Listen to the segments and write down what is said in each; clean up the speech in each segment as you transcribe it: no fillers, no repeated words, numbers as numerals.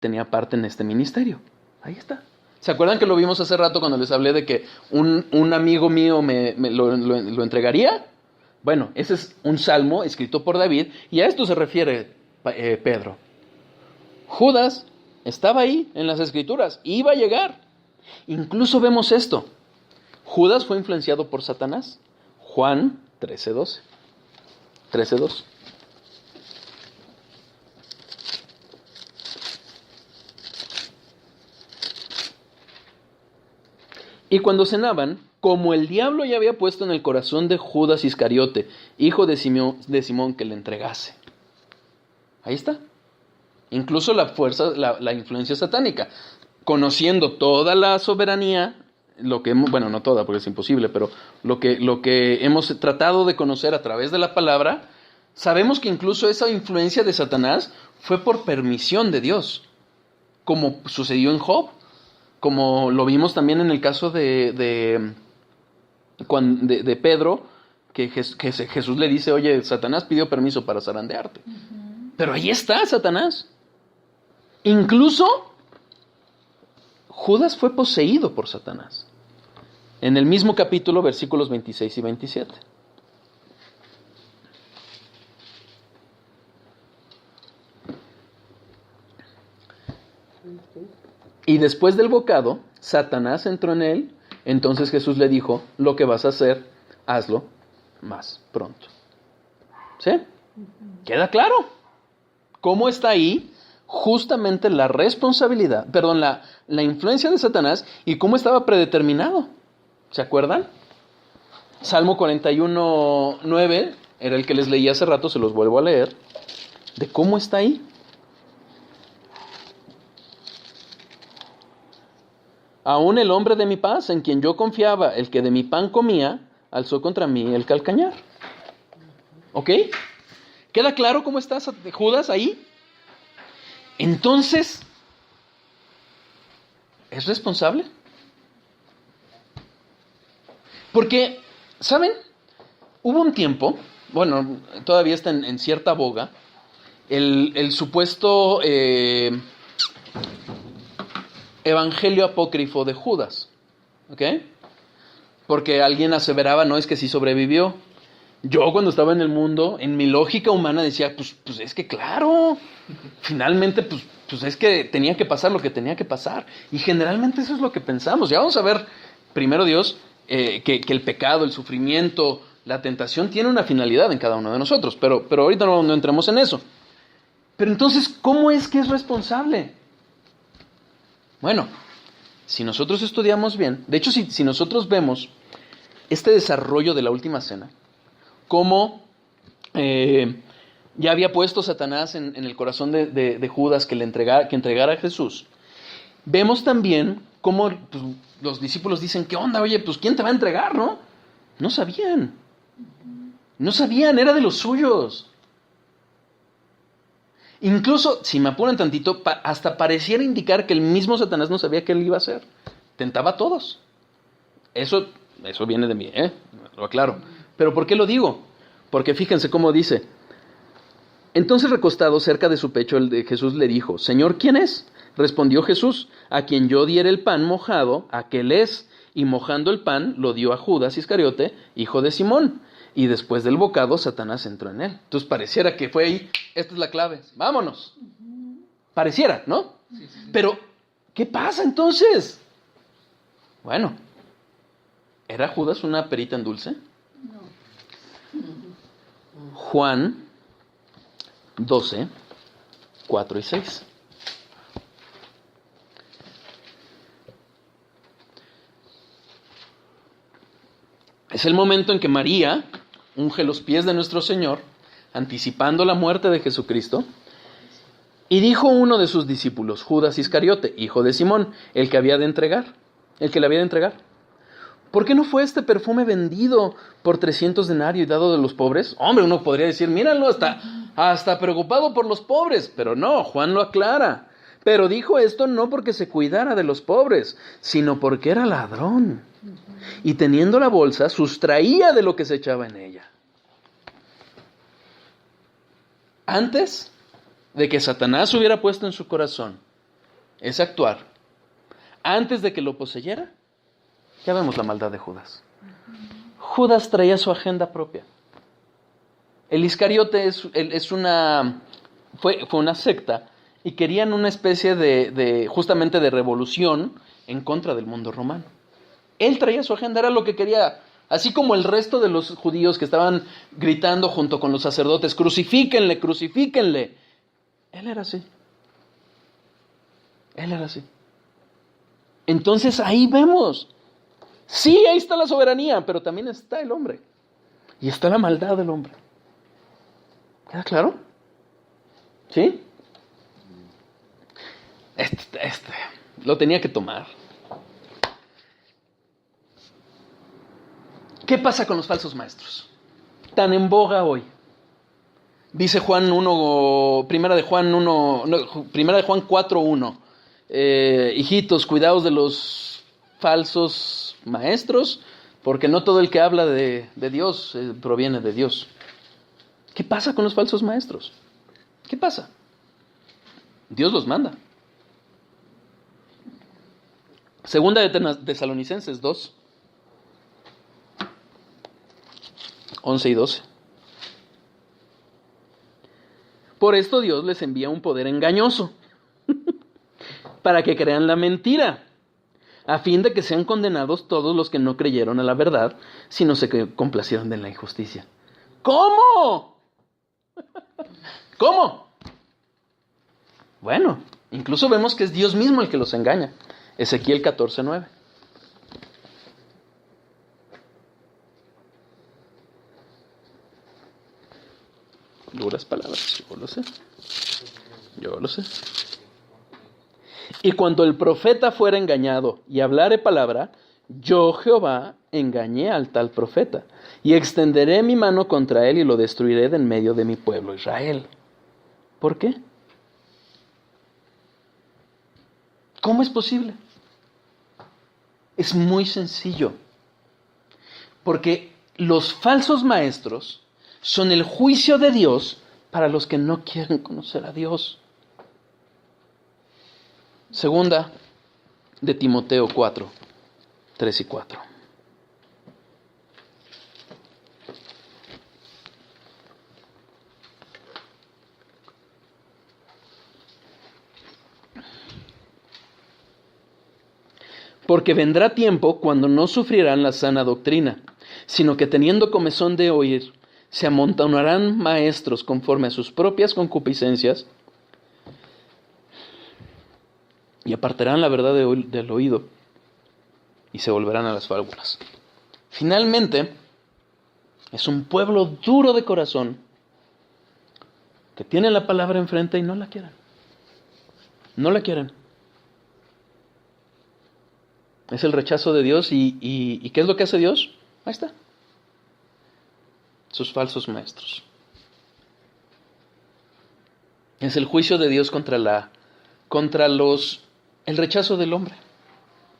tenía parte en este ministerio. Ahí está. ¿Se acuerdan que lo vimos hace rato cuando les hablé de que un amigo mío me lo entregaría? Bueno, ese es un salmo escrito por David y a esto se refiere Pedro. Judas estaba ahí en las escrituras, iba a llegar. Incluso vemos esto. Judas fue influenciado por Satanás. Juan 13:12. 13:2. Y cuando cenaban, como el diablo ya había puesto en el corazón de Judas Iscariote, hijo de Simón, que le entregase. Ahí está. Incluso la fuerza, la influencia satánica. Conociendo toda la soberanía, bueno, no toda porque es imposible, pero lo que hemos tratado de conocer a través de la palabra, sabemos que incluso esa influencia de Satanás fue por permisión de Dios, como sucedió en Job, como lo vimos también en el caso de Pedro, que Jesús le dice, oye, Satanás pidió permiso para zarandearte. Pero ahí está Satanás. Incluso Judas fue poseído por Satanás. En el mismo capítulo, versículos 26 y 27. Y después del bocado, Satanás entró en él. Entonces Jesús le dijo, lo que vas a hacer, hazlo más pronto. ¿Sí? ¿Queda claro? ¿Cómo está ahí justamente la responsabilidad, la influencia de Satanás y cómo estaba predeterminado? ¿Se acuerdan? Salmo 41:9 era el que les leí hace rato, se los vuelvo a leer, de cómo está ahí. Aún el hombre de mi paz, en quien yo confiaba, el que de mi pan comía, alzó contra mí el calcañar. ¿Ok? ¿Queda claro cómo está Judas ahí? Entonces, ¿es responsable? Porque, ¿saben? Hubo un tiempo, bueno, todavía está en cierta boga, el supuesto evangelio apócrifo de Judas. ¿Ok? Porque alguien aseveraba, no, es que sí sobrevivió. Yo cuando estaba en el mundo, en mi lógica humana decía, pues es que claro, finalmente pues es que tenía que pasar lo que tenía que pasar. Y generalmente eso es lo que pensamos. Ya vamos a ver, primero Dios, que el pecado, el sufrimiento, la tentación tiene una finalidad en cada uno de nosotros. Pero ahorita no entremos en eso. Pero entonces, ¿cómo es que es responsable? Bueno, si nosotros estudiamos bien, de hecho si nosotros vemos este desarrollo de la última cena, cómo ya había puesto Satanás en el corazón de Judas que entregara a Jesús, vemos también cómo pues, los discípulos dicen, ¿qué onda? Oye, pues ¿quién te va a entregar, no? No sabían, era de los suyos. Incluso, si me apuran tantito, hasta pareciera indicar que el mismo Satanás no sabía qué él iba a hacer. Tentaba a todos. Eso viene de mí, lo aclaro. ¿Pero por qué lo digo? Porque fíjense cómo dice. Entonces recostado cerca de su pecho, el de Jesús le dijo, Señor, ¿quién es? Respondió Jesús, a quien yo diera el pan mojado, aquel es. Y mojando el pan, lo dio a Judas Iscariote, hijo de Simón. Y después del bocado, Satanás entró en él. Entonces pareciera que fue ahí, esta es la clave, vámonos. Pareciera, ¿no? Sí. Pero, ¿qué pasa entonces? Bueno, ¿era Judas una perita en dulce? No. Juan 12, 4 y 6. Es el momento en que María unge los pies de nuestro Señor, anticipando la muerte de Jesucristo, y dijo uno de sus discípulos, Judas Iscariote, hijo de Simón, el que le había de entregar, ¿por qué no fue este perfume vendido por 300 denarios y dado de los pobres? Hombre, uno podría decir, míralo, hasta preocupado por los pobres, pero no, Juan lo aclara. Pero dijo esto no porque se cuidara de los pobres, sino porque era ladrón. Y teniendo la bolsa, sustraía de lo que se echaba en ella. Antes de que Satanás hubiera puesto en su corazón es actuar antes de que lo poseyera, ya vemos la maldad de Judas. Judas traía su agenda propia. El Iscariote fue una secta y querían una especie justamente de revolución en contra del mundo romano. Él traía su agenda, era lo que quería, así como el resto de los judíos que estaban gritando junto con los sacerdotes, crucifíquenle, crucifíquenle. Él era así. Él era así. Entonces ahí vemos, sí, ahí está la soberanía, pero también está el hombre. Y está la maldad del hombre. ¿Queda claro? ¿Sí? Lo tenía que tomar. ¿Qué pasa con los falsos maestros? Tan en boga hoy. Dice Juan 1, primera de Juan 4:1. Hijitos, cuidaos de los falsos maestros, porque no todo el que habla de Dios proviene de Dios. ¿Qué pasa con los falsos maestros? ¿Qué pasa? Dios los manda. Segunda de Tesalonicenses 2, 11 y 12. Por esto Dios les envía un poder engañoso para que crean la mentira, a fin de que sean condenados todos los que no creyeron a la verdad, sino se complacieron de la injusticia. ¿Cómo? ¿Cómo? Bueno, incluso vemos que es Dios mismo el que los engaña. Ezequiel 14:9. Duras palabras, yo lo sé. Yo lo sé. Y cuando el profeta fuera engañado y hablare palabra, yo Jehová engañé al tal profeta, y extenderé mi mano contra él y lo destruiré de en medio de mi pueblo Israel. ¿Por qué? ¿Cómo es posible? Es muy sencillo. Porque los falsos maestros son el juicio de Dios para los que no quieren conocer a Dios. Segunda de Timoteo 4, 3 y 4. Porque vendrá tiempo cuando no sufrirán la sana doctrina, sino que teniendo comezón de oír, se amontonarán maestros conforme a sus propias concupiscencias y apartarán la verdad del oído y se volverán a las fábulas. Finalmente, es un pueblo duro de corazón que tiene la palabra enfrente y no la quieren. No la quieren. Es el rechazo de Dios y ¿qué es lo que hace Dios? Ahí está. Sus falsos maestros. Es el juicio de Dios contra el rechazo del hombre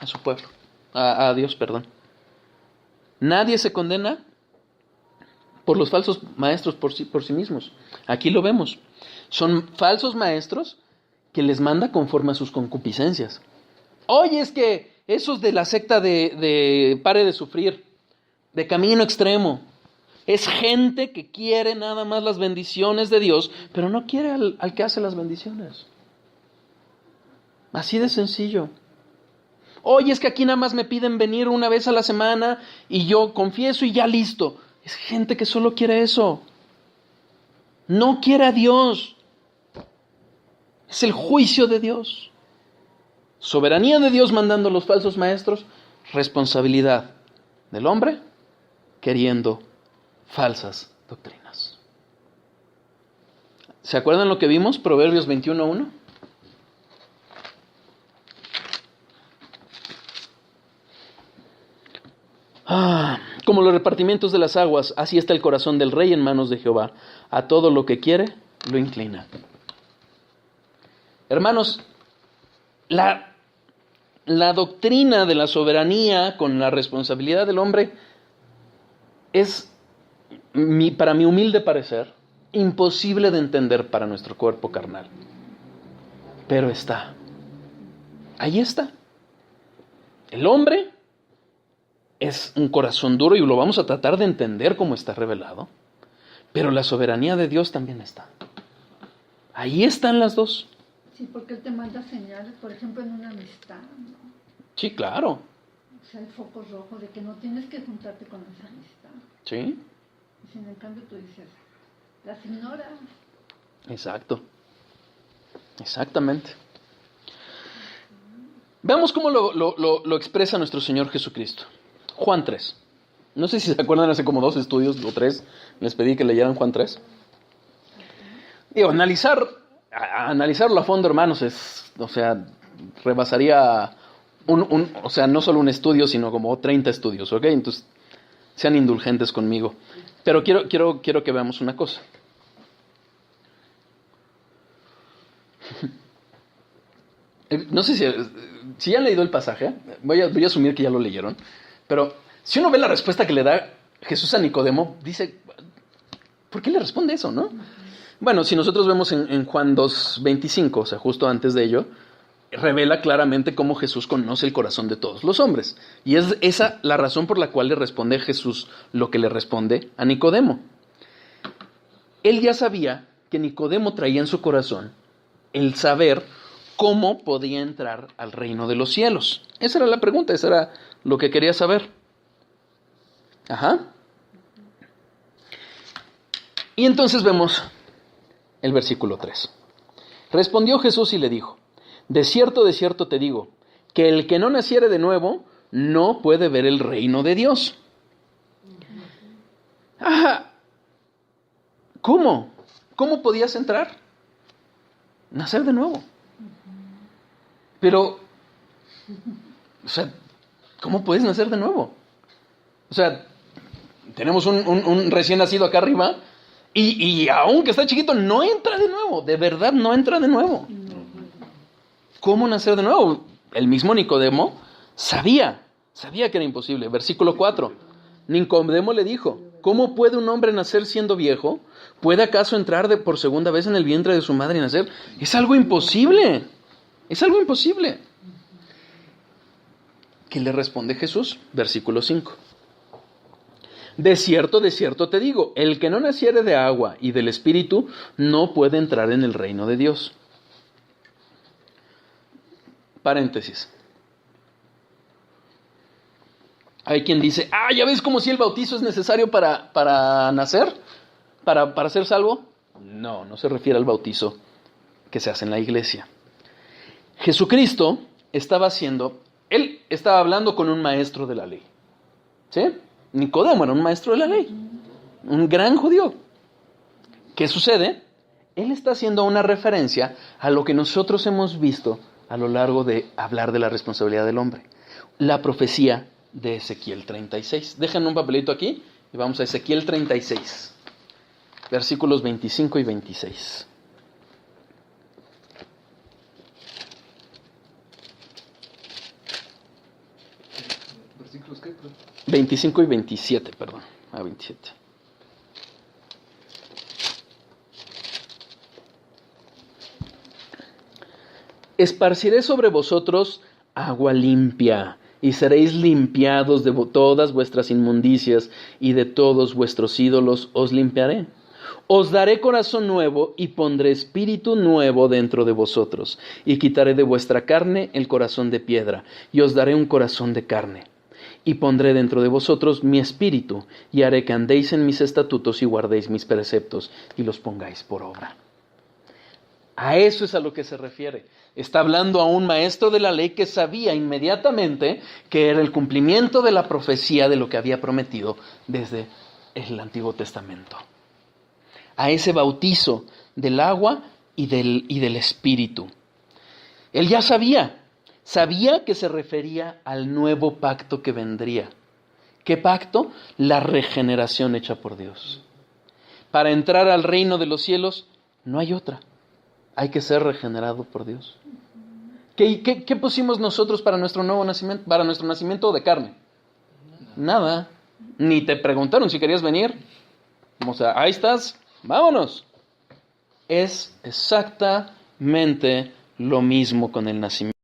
a su pueblo, a Dios, perdón. Nadie se condena por los falsos maestros por sí mismos. Aquí lo vemos. Son falsos maestros que les manda conforme a sus concupiscencias. Oye, es que esos de la secta de pare de sufrir, de camino extremo, es gente que quiere nada más las bendiciones de Dios, pero no quiere al que hace las bendiciones. Así de sencillo. Oye, es que aquí nada más me piden venir una vez a la semana y yo confieso y ya listo. Es gente que solo quiere eso. No quiere a Dios. Es el juicio de Dios. Soberanía de Dios mandando a los falsos maestros. Responsabilidad del hombre queriendo falsas doctrinas. ¿Se acuerdan lo que vimos? Proverbios 21:1. Como los repartimientos de las aguas, así está el corazón del rey en manos de Jehová. A todo lo que quiere, lo inclina. Hermanos, la doctrina de la soberanía con la responsabilidad del hombre es, para mi humilde parecer, imposible de entender para nuestro cuerpo carnal. Pero está. Ahí está. El hombre es un corazón duro y lo vamos a tratar de entender como está revelado, pero la soberanía de Dios también está. Ahí están las dos. Sí, porque Él te manda señales, por ejemplo, en una amistad, ¿no? Sí, claro. O sea, el foco rojo de que no tienes que juntarte con esa amistad. Sí. Y si en cambio tú dices, las ignoras. Exacto. Exactamente. Veamos cómo lo expresa nuestro Señor Jesucristo. Juan 3. No sé si se acuerdan, hace como 2 estudios o 3, les pedí que leyeran Juan 3. Digo, analizarlo a fondo, hermanos, rebasaría no solo un estudio, sino como 30 estudios, ¿ok? Entonces, sean indulgentes conmigo. Pero quiero que veamos una cosa. No sé si ya han leído el pasaje, voy a asumir que ya lo leyeron, pero si uno ve la respuesta que le da Jesús a Nicodemo, dice, ¿por qué le responde eso, no? Bueno, si nosotros vemos en Juan 2:25, o sea, justo antes de ello, revela claramente cómo Jesús conoce el corazón de todos los hombres. Y es esa la razón por la cual le responde Jesús lo que le responde a Nicodemo. Él ya sabía que Nicodemo traía en su corazón el saber cómo podía entrar al reino de los cielos. Esa era la pregunta, esa era lo que quería saber. Ajá. Y entonces vemos el versículo 3. Respondió Jesús y le dijo, de cierto te digo, que el que no naciere de nuevo no puede ver el reino de Dios. Ajá. ¿Cómo? ¿Cómo podías entrar? Nacer de nuevo. Pero, o sea, ¿cómo puedes nacer de nuevo? O sea, tenemos un recién nacido acá arriba y aunque está chiquito, no entra de nuevo. De verdad, no entra de nuevo. ¿Cómo nacer de nuevo? El mismo Nicodemo sabía que era imposible. Versículo 4. Nicodemo le dijo, ¿cómo puede un hombre nacer siendo viejo? ¿Puede acaso entrar por segunda vez en el vientre de su madre y nacer? Es algo imposible. Es algo imposible. ¿Qué le responde Jesús? Versículo 5. De cierto te digo, el que no naciere de agua y del Espíritu no puede entrar en el reino de Dios. Paréntesis. Hay quien dice, ¿ya ves como si el bautizo es necesario para nacer? ¿Para ser salvo? No se refiere al bautizo que se hace en la iglesia. Jesucristo él estaba hablando con un maestro de la ley. ¿Sí? Nicodemo era un maestro de la ley, un gran judío. ¿Qué sucede? Él está haciendo una referencia a lo que nosotros hemos visto a lo largo de hablar de la responsabilidad del hombre. La profecía de Ezequiel 36. Déjenme un papelito aquí y vamos a Ezequiel 36, versículos 25 y 26. ¿Versículos qué? 25 y 27, perdón. 27. Esparciré sobre vosotros agua limpia, y seréis limpiados de todas vuestras inmundicias, y de todos vuestros ídolos os limpiaré. Os daré corazón nuevo, y pondré espíritu nuevo dentro de vosotros, y quitaré de vuestra carne el corazón de piedra, y os daré un corazón de carne. Y pondré dentro de vosotros mi espíritu, y haré que andéis en mis estatutos y guardéis mis preceptos, y los pongáis por obra. A eso es a lo que se refiere. Está hablando a un maestro de la ley que sabía inmediatamente que era el cumplimiento de la profecía de lo que había prometido desde el Antiguo Testamento. A ese bautizo del agua y del Espíritu. Él ya sabía que se refería al nuevo pacto que vendría. ¿Qué pacto? La regeneración hecha por Dios. Para entrar al reino de los cielos no hay otra. Hay que ser regenerado por Dios. ¿Qué pusimos nosotros para nuestro nuevo nacimiento, para nuestro nacimiento de carne? Nada. Ni te preguntaron si querías venir. O sea, ahí estás, vámonos. Es exactamente lo mismo con el nacimiento.